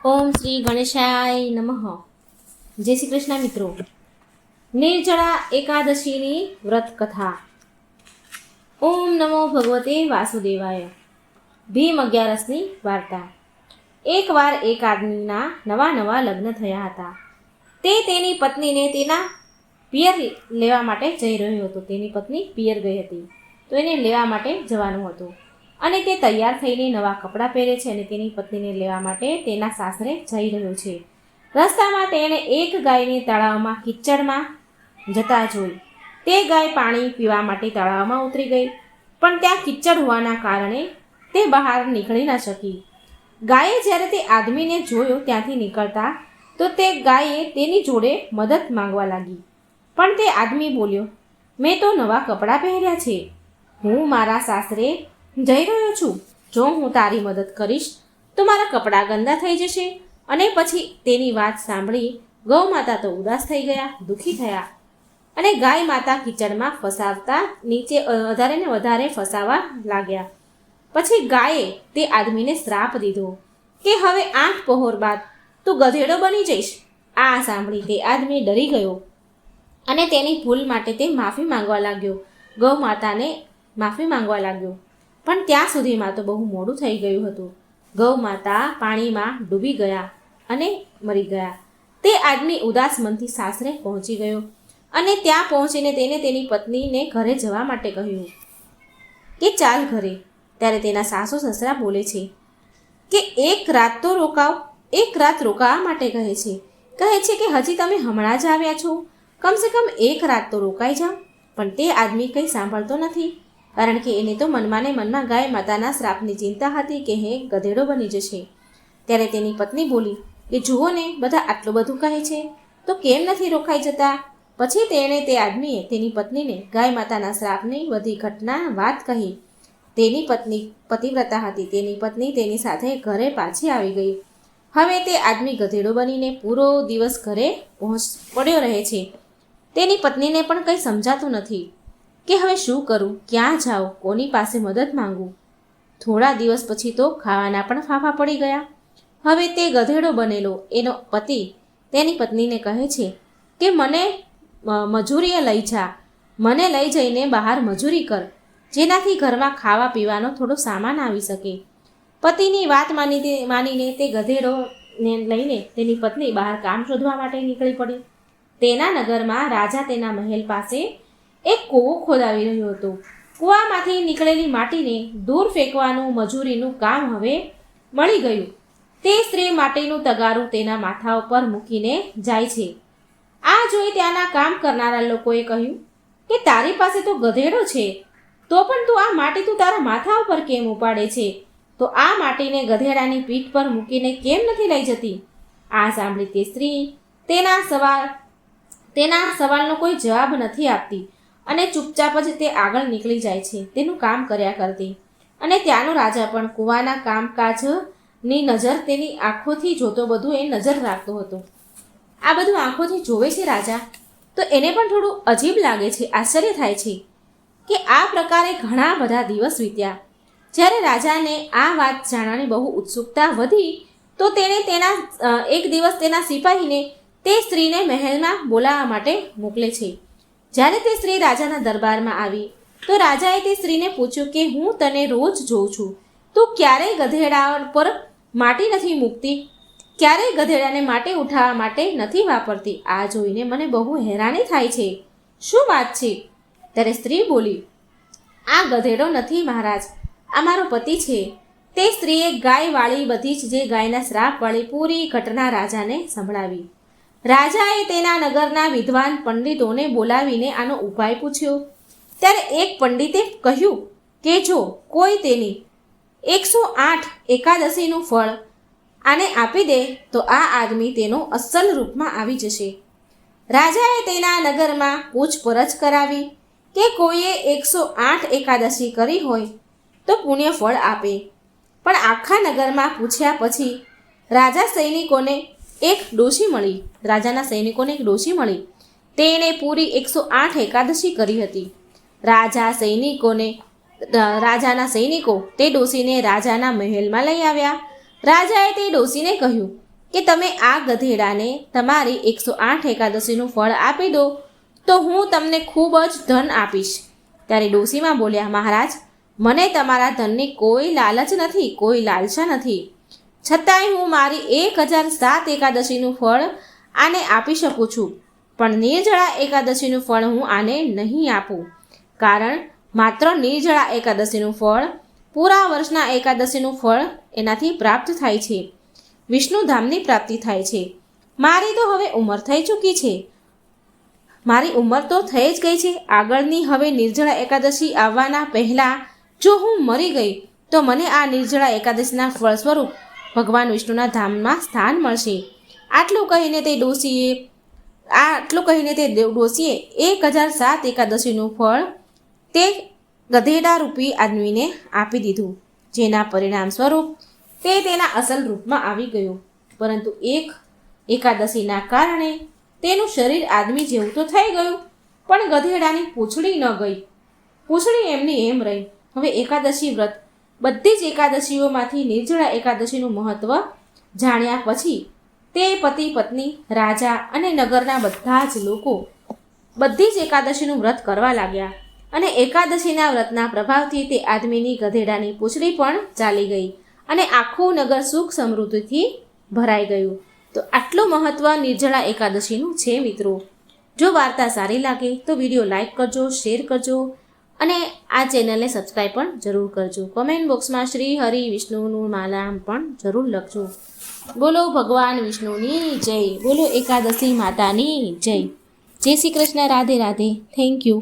ઓમ શ્રી ગણેશાય નમઃ. જય શ્રી કૃષ્ણ મિત્રો. નિર્જળા એકાદશીની વ્રત કથા. ઓમ નમો ભગવતે વાસુદેવાય. ભીમ 11ની વાર્તા. એકવાર એક આદમીના નવા લગ્ન થયા હતા. તે તેની પત્નીને તેના પિયર લેવા માટે જઈ રહ્યો હતો. તેની પત્ની પિયર ગઈ હતી તો એને લેવા માટે જવાનું હતું અને તે તૈયાર થઈને નવા કપડાં પહેરે છે અને તેની પત્નીને લેવા માટે તેના સાસરે જઈ રહ્યો છે. રસ્તામાં તેણે એક ગાયને તળાવમાં કિચડમાં જતા જોઈ. તે ગાય પાણી પીવા માટે તળાવમાં ઉતરી ગઈ, પણ ત્યાં કિચડ હોવાના કારણે તે બહાર નીકળી ન શકી. ગાયે જ્યારે તે આદમીને જોયો ત્યાંથી નીકળતા તો તે ગાયે તેની જોડે મદદ માંગવા લાગી. પણ તે આદમી બોલ્યો, મેં તો નવા કપડાં પહેર્યા છે, હું મારા સાસરે જઈ રહ્યો છું. જો હું તારી મદદ કરીશ તો મારા કપડાં ગંદા થઈ જશે. અને પછી તેની વાત સાંભળી ગૌ માતા તો ઉદાસ થઈ ગયા, દુઃખી થયા અને ગાય માતા કિચડમાં ફસાવતા નીચે વધારે ને વધારે ફસાવા લાગ્યા. પછી ગાયે તે આદમીને શ્રાપ દીધો કે હવે 8 પહોર બાદ તું ગધેડો બની જઈશ. આ સાંભળી તે આદમી ડરી ગયો અને તેની ભૂલ માટે તે માફી માંગવા લાગ્યો. ગૌ માતાને માફી માંગવા લાગ્યો, પણ ત્યાં સુધીમાં તો બહુ મોડું થઈ ગયું હતું. ગૌ માતા પાણીમાં ડૂબી ગયા અને મરી ગયા. તે આદમી ઉદાસ મનથી સાસરે પહોંચી ગયો અને ત્યાં પહોંચીને તેને તેની પત્નીને ઘરે જવા માટે કહ્યું કે ચાલ ઘરે. ત્યારે તેના સાસુ સસરા બોલે છે કે એક રાત તો રોકાવ. એક રાત રોકાવા માટે કહે છે કે હજી તમે હમણાં જ આવ્યા છો, કમસે કમ એક રાત તો રોકાઈ જાઓ. પણ તે આદમી કંઈ સાંભળતો નથી, કારણ કે એને તો મનમાં ને મનમાં ગાય માતાના શ્રાપની ચિંતા હતી કે હે ગધેડો બની જશે. ત્યારે તેની પત્ની બોલી કે જુઓ ને, બધા આટલું બધું કહે છે તો કેમ નથી રોકાઈ જતા. પછી તેણે તે આદમીએ તેની પત્નીને ગાય માતાના શ્રાપની બધી ઘટના વાત કહી. તેની પત્ની પતિવ્રતા હતી. તેની પત્ની તેની સાથે ઘરે પાછી આવી ગઈ. હવે તે આદમી ગધેડો બનીને પૂરો દિવસ ઘરે પડ્યો રહે છે. તેની પત્નીને પણ કંઈ સમજાતું નથી કે હવે શું કરું, ક્યાં જાઉં, કોની પાસે મદદ માંગું. થોડા દિવસ પછી તો ખાવાના પણ ફાફા પડી ગયા. હવે તે ગધેડો બનેલો એનો પતિ તેની પત્નીને કહે છે કે મને મજૂરીએ લઈ જા, મને લઈ જઈને બહાર મજૂરી કર, જેનાથી ઘરમાં ખાવા પીવાનો થોડો સામાન આવી શકે. પતિની વાત માનીને તે ગધેડોને લઈને તેની પત્ની બહાર કામ શોધવા માટે નીકળી પડી. તેના નગરમાં રાજા તેના મહેલ પાસે એક કૂવો ખોદાવી રહ્યો હતો. કૂવામાંથી નીકળેલી માટીને દૂર ફેંકવાનું મજૂરીનું કામ હવે મળી ગયું. તે સ્ત્રી માટીનું તગારું તેના માથા ઉપર મૂકીને જાય છે. આ જોઈ ત્યાંના કામ કરનારા લોકોએ કહ્યું કે તારી પાસે તો ગધેડો છે, તો પણ તું આ માટી તું તારા માથા ઉપર કેમ ઉપાડે છે? તો આ માટીને ગધેડાની પીઠ પર મૂકીને કેમ નથી લઈ જતી? આ સાંભળી તે સ્ત્રી તેના સવાલનો કોઈ જવાબ નથી આપતી અને ચૂપચાપ જ તે આગળ નીકળી જાય છે, તેનું કામ કર્યા કરતી. અને ત્યાંનો રાજા પણ કૂવાના કામકાજની નજર તેની આંખોથી જોતો બધું એ નજર રાખતો હતો. આ બધું આંખોથી જોવે છે રાજા, તો એને પણ થોડું અજીબ લાગે છે, આશ્ચર્ય થાય છે કે આ પ્રકારે ઘણા બધા દિવસ વીત્યા. જ્યારે રાજાને આ વાત જાણવાની બહુ ઉત્સુકતા વધી તો તેણે એક દિવસ તેના સિપાહીને તે સ્ત્રીને મહેલમાં બોલાવવા માટે મોકલે છે. જ્યારે તે સ્ત્રી રાજાના દરબારમાં આવી તો રાજાએ તે સ્ત્રીને પૂછ્યું કે હું તને રોજ જોઉં છું, તું ક્યારેય ગધેડા પર માટી નથી મૂકતી, ક્યારેય ગધેડાને માટી ઉઠાવવા માટે નથી વાપરતી. આ જોઈને મને બહુ હેરાની થાય છે, શું વાત છે? ત્યારે સ્ત્રી બોલી, આ ગધેડો નથી મહારાજ, આ મારો પતિ છે. તે સ્ત્રીએ ગાય વાળી બધી જ જે ગાયના શ્રાપવાળી પૂરી ઘટના રાજાને સંભળાવી. રાજાએ તેના નગરના વિદ્વાન પંડિતોને બોલાવીને આનો ઉપાય પૂછ્યો. ત્યારે એક પંડિતે કહ્યું કે જો કોઈ તેની 108 એકાદશીનું ફળ આને આપી દે તો આ આદમી તેનો અસલ રૂપમાં આવી જશે. રાજાએ તેના નગરમાં પૂછપરછ કરાવી કે કોઈએ 108 એકાદશી કરી હોય તો પુણ્ય ફળ આપે. પણ આખા નગરમાં પૂછ્યા પછી રાજાના સૈનિકોને એક ડોશી મળી. તેણે પૂરી 108 એકાદશી કરી હતી. રાજાના સૈનિકો તે ડોશીને રાજાના મહેલમાં લઈ આવ્યા. રાજાએ તે ડોશીને કહ્યું કે તમે આ ગધેડાને તમારી 108 એકાદશીનું ફળ આપી દો તો હું તમને ખૂબ જ ધન આપીશ. ત્યારે ડોશીમાં બોલ્યા, મહારાજ, મને તમારા ધનની કોઈ લાલચ નથી, કોઈ લાલસા નથી. છતાંય હું મારી 1007 એકાદશીનું ફળ આને આપી શકું છું, પણ નિર્જળા એકાદશીનું ફળ હું આને નહીં આપું. કારણ માત્ર નિર્જળા એકાદશીનું ફળ, પૂરા વર્ષના એકાદશીનું ફળ એનાથી પ્રાપ્ત થાય છે, વિષ્ણુધામની પ્રાપ્તિ થાય છે. મારી તો હવે ઉંમર થઈ ચૂકી છે, મારી ઉંમર તો થઈ જ ગઈ છે. આગળની હવે નિર્જળા એકાદશી આવવાના પહેલાં જો હું મરી ગઈ તો મને આ નિર્જળા એકાદશીના ફળ સ્વરૂપ ભગવાન વિષ્ણુના ધામમાં સ્થાન મળશે. આટલું કહીને તે ડોશીએ 1007 એકાદશીનું ફળ તે ગધેડા રૂપી આદમીને આપી દીધું, જેના પરિણામ સ્વરૂપ તે તેના અસલ રૂપમાં આવી ગયો. પરંતુ એક એકાદશીના કારણે તેનું શરીર આદમી જેવું તો થઈ ગયું, પણ ગધેડાની પૂંછડી ન ગઈ. પૂંછડી એમની એમ રહી. હવે એકાદશી વ્રત, બધી જ એકાદશીઓમાંથી નિર્જળા એકાદશીનું મહત્ત્વ જાણ્યા પછી તે પતિ પત્ની, રાજા અને નગરના બધા જ લોકો બધી જ એકાદશીનું વ્રત કરવા લાગ્યા. અને એકાદશીના વ્રતના પ્રભાવથી તે આદમીની ગધેડાની પૂંછડી પણ ચાલી ગઈ અને આખું નગર સુખ સમૃદ્ધિથી ભરાઈ ગયું. તો આટલું મહત્ત્વ નિર્જળા એકાદશીનું છે મિત્રો. જો વાર્તા સારી લાગે તો વિડીયો લાઈક કરજો, શેર કરજો અને આ ચેનલને સબસ્ક્રાઈબ પણ જરૂર કરજો. કોમેન્ટ બોક્સમાં શ્રી હરિ વિષ્ણુનું નામ પણ જરૂર લખજો. બોલો ભગવાન વિષ્ણુની જય, બોલો એકાદશી માતાની જય. જય શ્રી કૃષ્ણ. રાધે રાધે. Thank you.